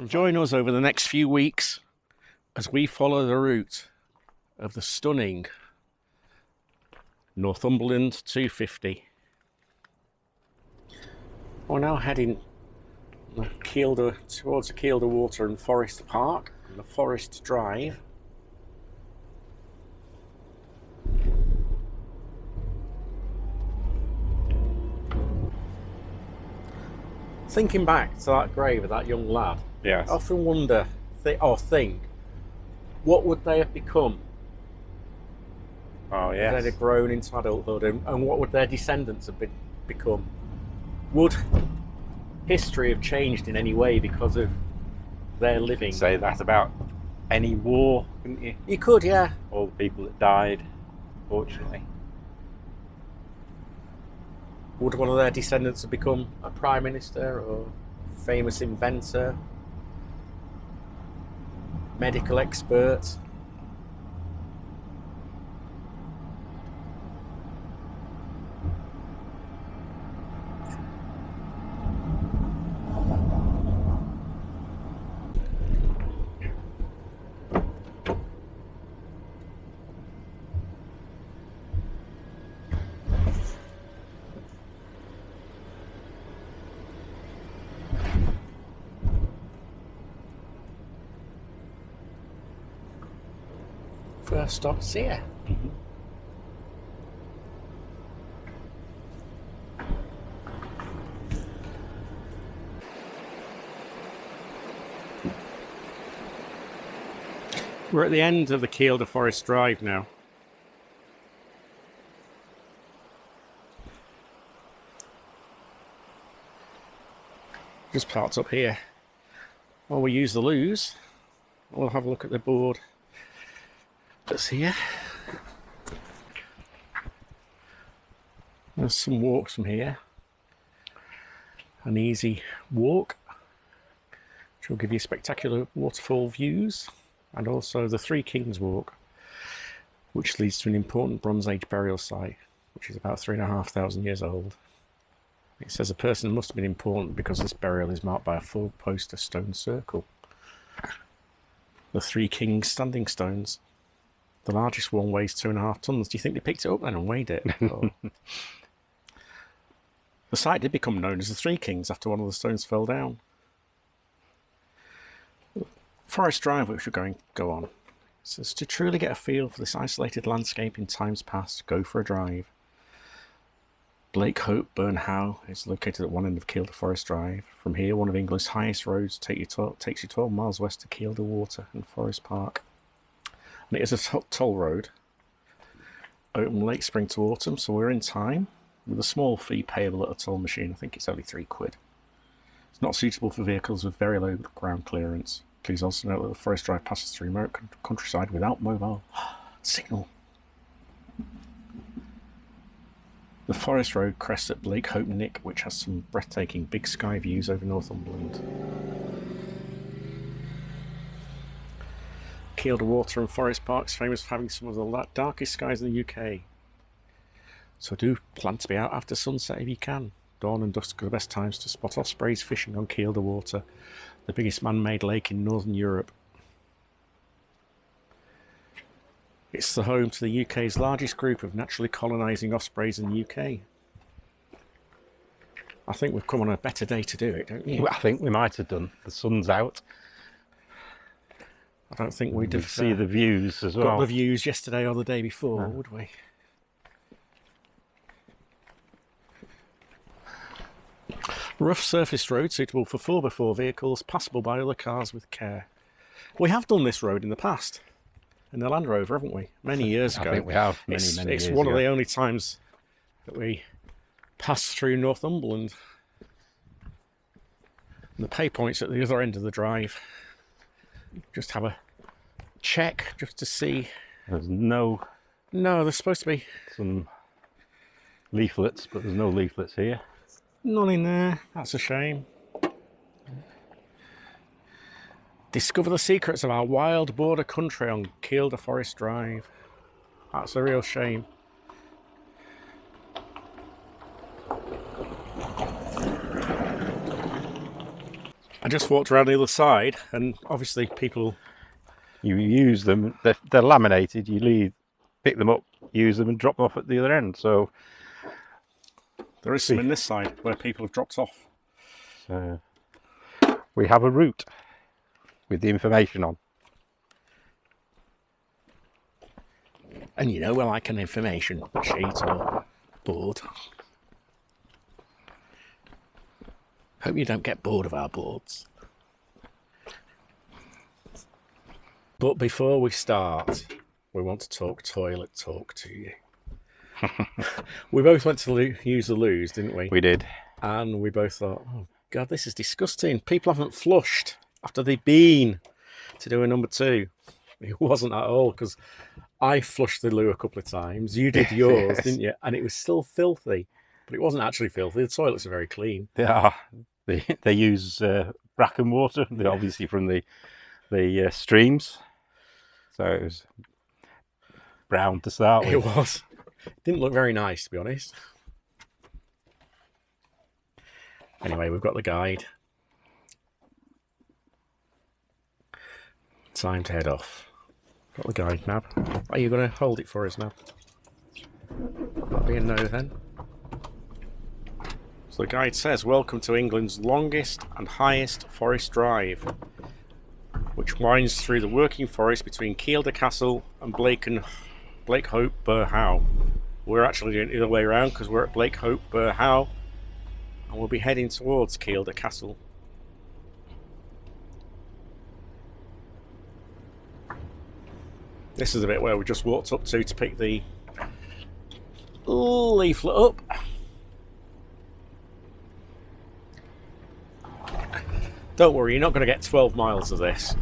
Join us over the next few weeks as we follow the route of the stunning Northumberland 250. We're now heading towards the Kielder Water and Forest Park and the Forest Drive. Thinking back to that grave of that young lad, Yes. I often wonder, think, what would they have become Oh, if yes. they'd have grown into adulthood, and what would their descendants have become? Would history have changed in any way because of their living? Say that about any war, couldn't you? You could, yeah. All the people that died, fortunately. Would one of their descendants have become a prime minister or famous inventor, medical expert? First stop's here. Mm-hmm. We're at the end of the Kielder Forest Drive now. Just parked up here. While we use the loos, we'll have a look at the board that's here. There's some walks from here. An easy walk, which will give you spectacular waterfall views, and also the Three Kings Walk, which leads to an important Bronze Age burial site, which is about 3,500 years old. It says a person must have been important because this burial is marked by a four-poster stone circle. The Three Kings standing stones. The largest one weighs 2.5 tons. Do you think they picked it up then and weighed it? Or... The site did become known as the Three Kings after one of the stones fell down. Forest Drive, which we're go on. It says, to truly get a feel for this isolated landscape in times past, go for a drive. Blakehope Burnhow is located at one end of Kielder Forest Drive. From here, one of England's highest roads takes you 12 miles west to Kielder Water and Forest Park. And it is a toll road, open late spring to autumn, so we're in time, with a small fee payable at a toll machine. I think it's only £3. It's not suitable for vehicles with very low ground clearance. Please also note that the Forest Drive passes through remote countryside without mobile signal. The Forest Road crests at Blakehope Nick, which has some breathtaking big sky views over Northumberland. Kielder Water and Forest Park is famous for having some of the darkest skies in the UK. So do plan to be out after sunset if you can. Dawn and dusk are the best times to spot ospreys fishing on Kielder Water, the biggest man-made lake in Northern Europe. It's the home to the UK's largest group of naturally colonising ospreys in the UK. I think we've come on a better day to do it, don't you? Well, I think we might have done. The sun's out. I don't think we'd have see the views as well. Got the views yesterday or the day before, no. Would we? Rough surfaced road suitable for 4x4 vehicles, passable by other cars with care. We have done this road in the past, in the Land Rover, haven't we? Many years ago. I think we have, many years ago. It's one of the only times that we passed through Northumberland. And the pay point's at the other end of the drive. Just have a check, just to see. There's no... No, there's supposed to be... some leaflets, but there's no leaflets here. None in there. That's a shame. Discover the secrets of our wild border country on Kielder Forest Drive. That's a real shame. I just walked around the other side, and obviously people... You use them, they're laminated, you pick them up, use them and drop them off at the other end. So there is some in this side where people have dropped off. So we have a route with the information on. And you know, we're like an information sheet or board. Hope you don't get bored of our boards. But before we start, we want to talk toilet talk to you. We both went to use the loos, didn't we? We did. And we both thought, oh God, this is disgusting. People haven't flushed after they've been to do a number 2. It wasn't at all, because I flushed the loo a couple of times. You did yours, Yes. didn't you? And it was still filthy. But it wasn't actually filthy. The toilets are very clean. They are. They use bracken water, obviously from the streams. So it was brown to start with. It was. Didn't look very nice, to be honest. Anyway, we've got the guide. Time to head off. Got the guide, Nab. Are you going to hold it for us, Nab? That'll be a no then. So the guide says, welcome to England's longest and highest forest drive, which winds through the working forest between Kielder Castle and Blakehope Howe. We're actually doing it the other way around because we're at Blakehope Howe, and we'll be heading towards Kielder Castle. This is the bit where we just walked up to pick the leaflet up. Don't worry, you're not going to get 12 miles of this.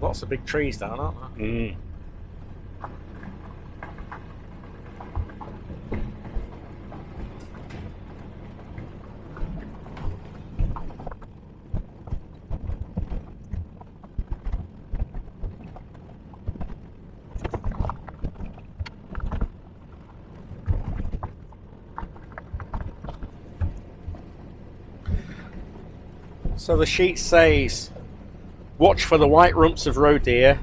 Lots of big trees down, aren't there? Mm. So the sheet says, watch for the white rumps of roe deer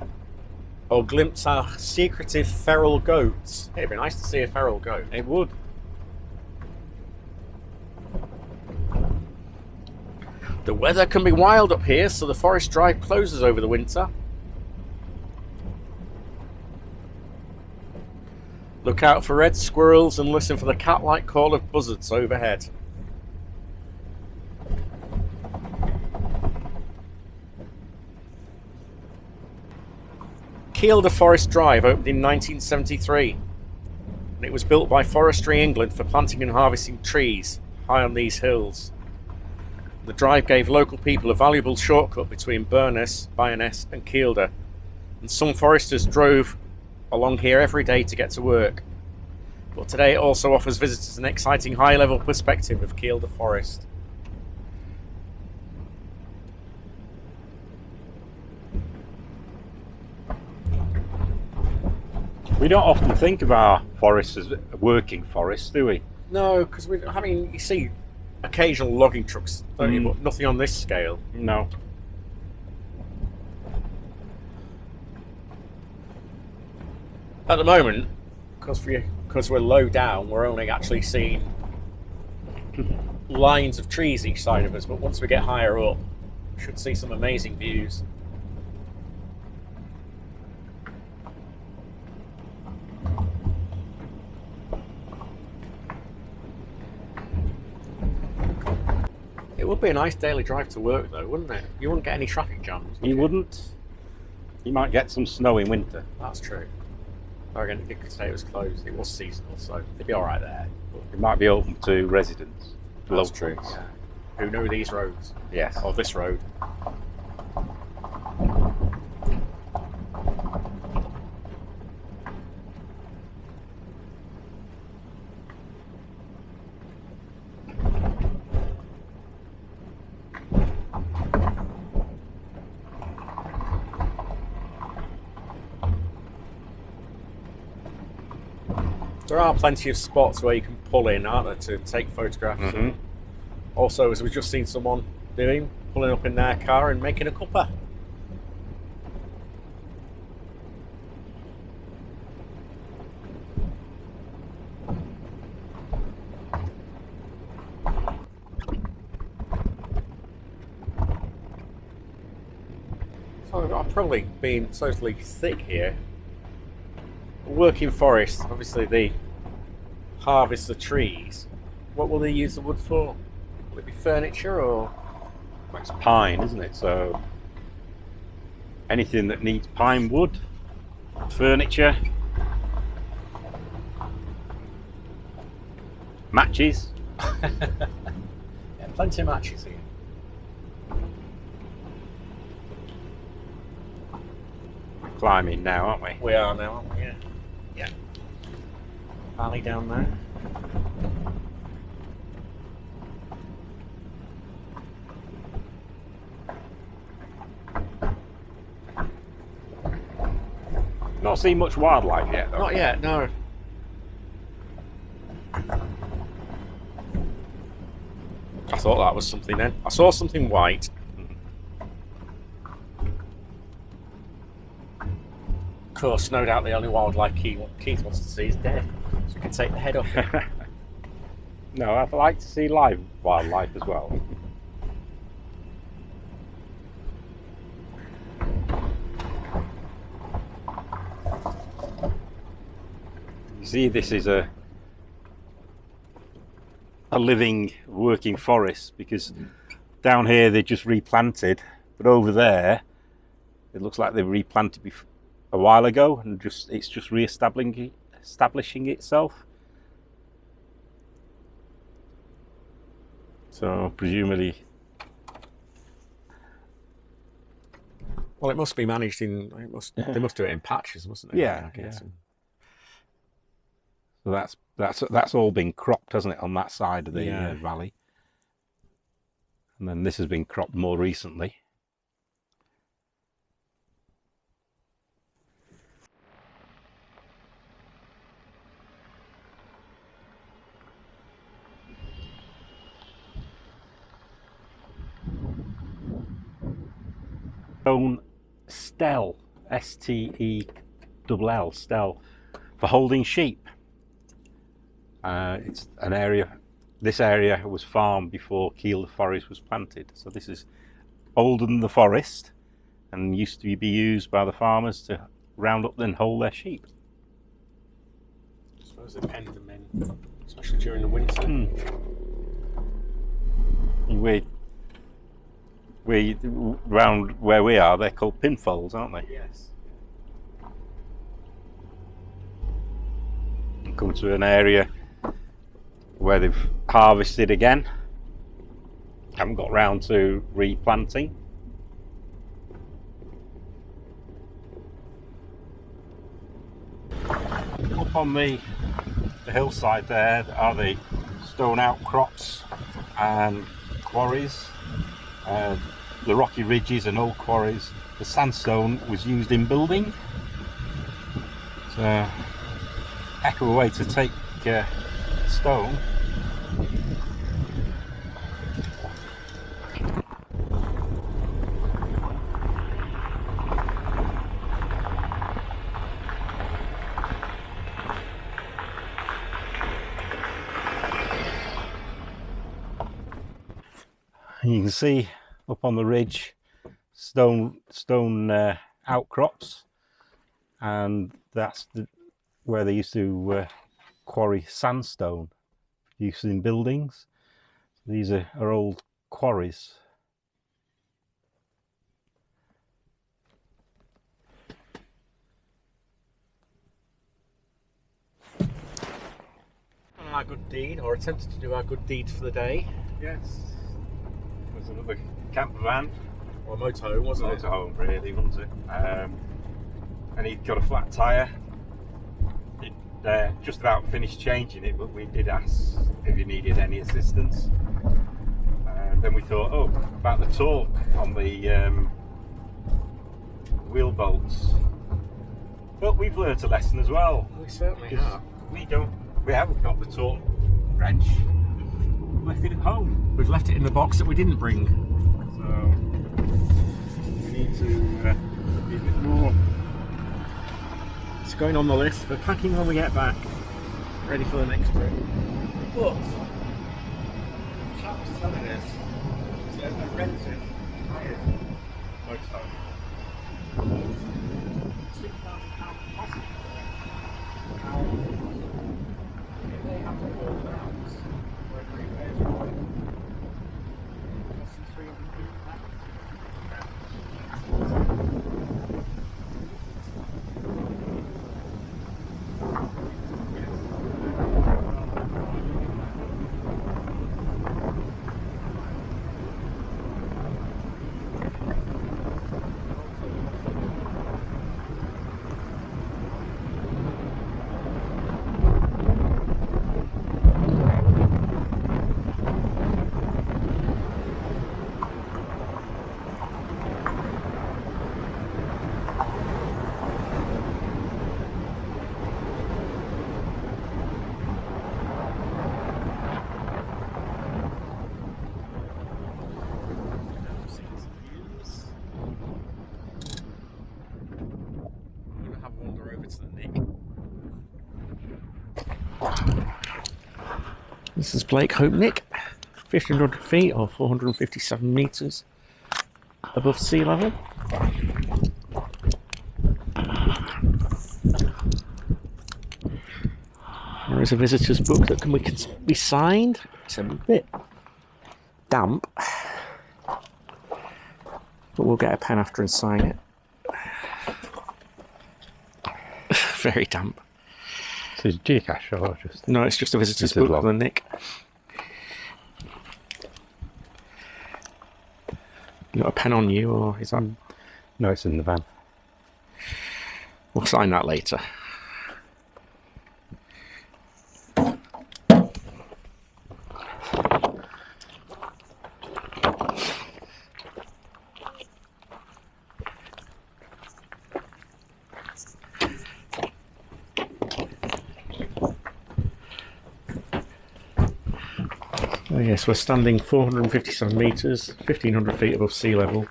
or glimpse our secretive feral goats. It'd be nice to see a feral goat. It would. The weather can be wild up here, so the forest drive closes over the winter. Look out for red squirrels and listen for the cat-like call of buzzards overhead. Kielder Forest Drive opened in 1973, and it was built by Forestry England for planting and harvesting trees high on these hills. The drive gave local people a valuable shortcut between Burness, Byoness and Kielder, and some foresters drove along here every day to get to work. But today it also offers visitors an exciting high-level perspective of Kielder Forest. We don't often think of our forests as working forests, do we? No, because you see occasional logging trucks, don't you? But nothing on this scale. No. At the moment, because we're low down, we're only actually seeing lines of trees each side of us, but once we get higher up, we should see some amazing views. It would be a nice daily drive to work though, wouldn't it? You wouldn't get any traffic jams. You wouldn't. You might get some snow in winter. That's true. I reckon it could say it was closed. It was seasonal, so they'd be alright there. It might be open to residents. That's locals. true. Yeah. who know these roads, Yes. or this road. There are plenty of spots where you can pull in, aren't there, to take photographs. Mm-hmm. Also, as we've just seen someone doing, pulling up in their car and making a cuppa. So I've probably been totally thick here. Working forest, obviously they harvest the trees. What will they use the wood for? Will it be furniture or? Well, it's pine, isn't it? So anything that needs pine wood, furniture, matches. Yeah, plenty of matches here. Climbing now, aren't we? We are now, aren't we? Yeah. Yeah. Valley down there. Not seen much wildlife yet, though. Not yet, no. I thought that was something then. I saw something white. Of course, no doubt the only wildlife Keith wants to see is dead. So we can take the head off it. No, I'd like to see live wildlife as well. You see, this is a living, working forest, because down here they just replanted, but over there it looks like they replanted a while ago, and it's just establishing itself. So presumably, Well, it must be managed in. They must do it in patches, mustn't they? Yeah, I guess. so that's all been cropped, hasn't it, on that side of the Yeah. valley, and then this has been cropped more recently. Stone stell, Stell, stell, for holding sheep. It's an area. This area was farmed before Kielder Forest was planted, so this is older than the forest, and used to be used by the farmers to round up and hold their sheep. I suppose they penned them in, especially during the winter. We round where we are, they're called pinfolds, aren't they? Yes. And come to an area where they've harvested again. Haven't got round to replanting. Up on the hillside there are the stone outcrops and quarries. The rocky ridges and old quarries. The sandstone was used in building. It's a heck of a way to take stone. You can see up on the ridge stone outcrops, and that's where they used to quarry sandstone used in buildings. These are old quarries. Our good deed, or attempted to do our good deed for the day. Yes. was another camper van. Or motorhome, wasn't it? Motorhome, really, wasn't it? And he'd got a flat tyre. He'd just about finished changing it, but we did ask if he needed any assistance. And then we thought, oh, about the torque on the wheel bolts. But we've learnt a lesson as well. We certainly have. We haven't got the torque wrench. We've left it at home. We've left it in the box that we didn't bring. So we need to be a bit more. It's going on the list for packing when we get back. Ready for the next trip. But the chap was telling us it's a rented hired motorhome. If they have to haul it out for a repairs point, that's This is Blakehope Nick, 1,500 feet or 457 metres above sea level. There is a visitor's book that can be signed. It's a bit damp, but we'll get a pen after and sign it. Very damp. So it's geocache or just? No, it's just a visitor's book for Nick. You got a pen on you, or is that? No, it's in the van. We'll sign that later. Oh yes, we're standing 457 metres, 1,500 feet above sea level,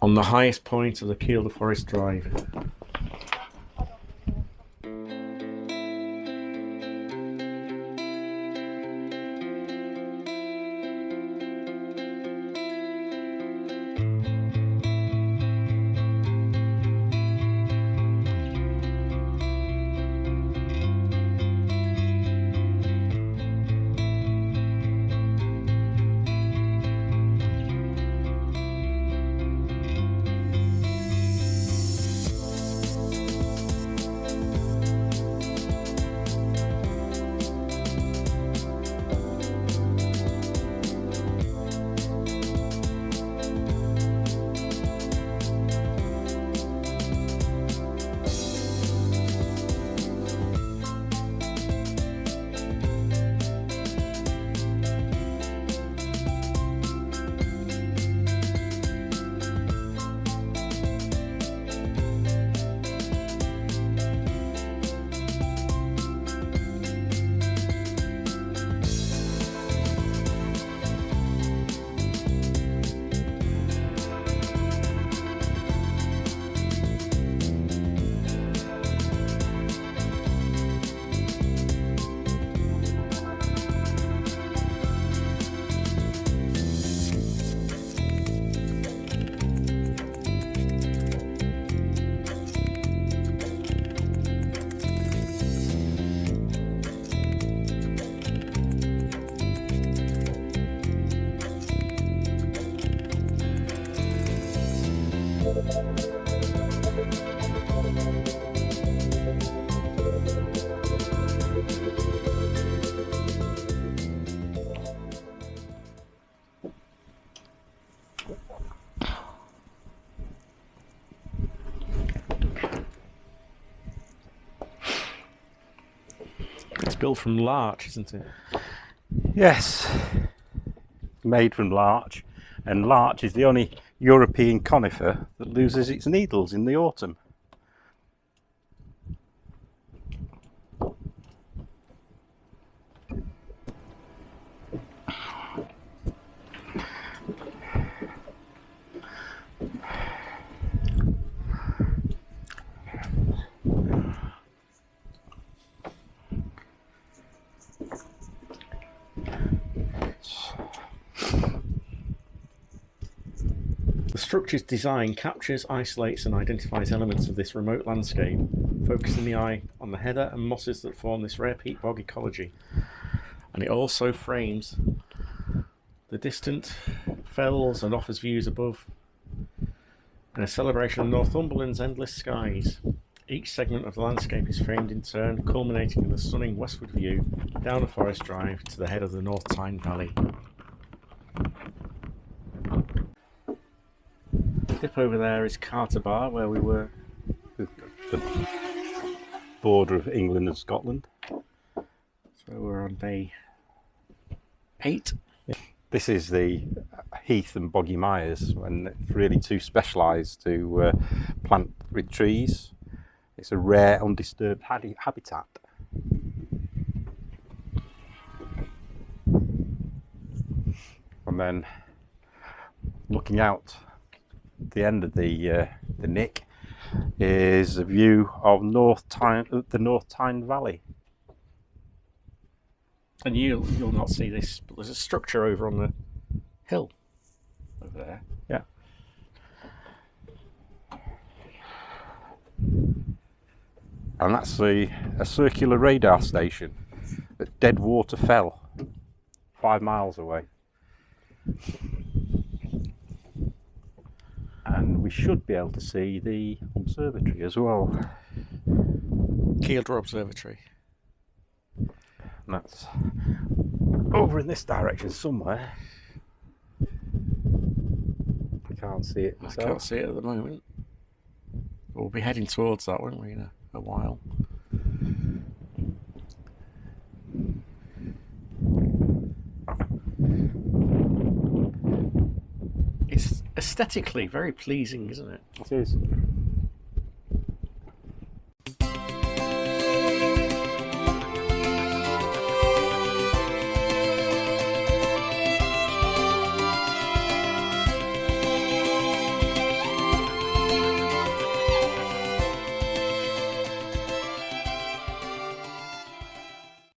on the highest point of the Kielder Forest Drive. It's built from larch, isn't it? Yes, made from larch, and larch is the only European conifer that loses its needles in the autumn. The structure's design captures, isolates and identifies elements of this remote landscape, focusing the eye on the heather and mosses that form this rare peat bog ecology. And it also frames the distant fells and offers views above, and a celebration of Northumberland's endless skies. Each segment of the landscape is framed in turn, culminating in the stunning westward view down a forest drive to the head of the North Tyne Valley. Dip over there is Carter Bar, where we were. The border of England and Scotland. So we're on day 8. This is the heath and boggy mires, and it's really too specialised to plant with trees. It's a rare, undisturbed habitat. And then looking out the end of the Nick is a view of the North Tyne Valley. And you'll not see this, but there's a structure over on the hill over there. Yeah. And that's a circular radar station at Deadwater Fell, 5 miles away. And we should be able to see the observatory as well. Kielder Observatory. And that's over in this direction somewhere. I can't see it myself. I can't see it at the moment. We'll be heading towards that, won't we, in a while? It's aesthetically very pleasing, isn't it? It is.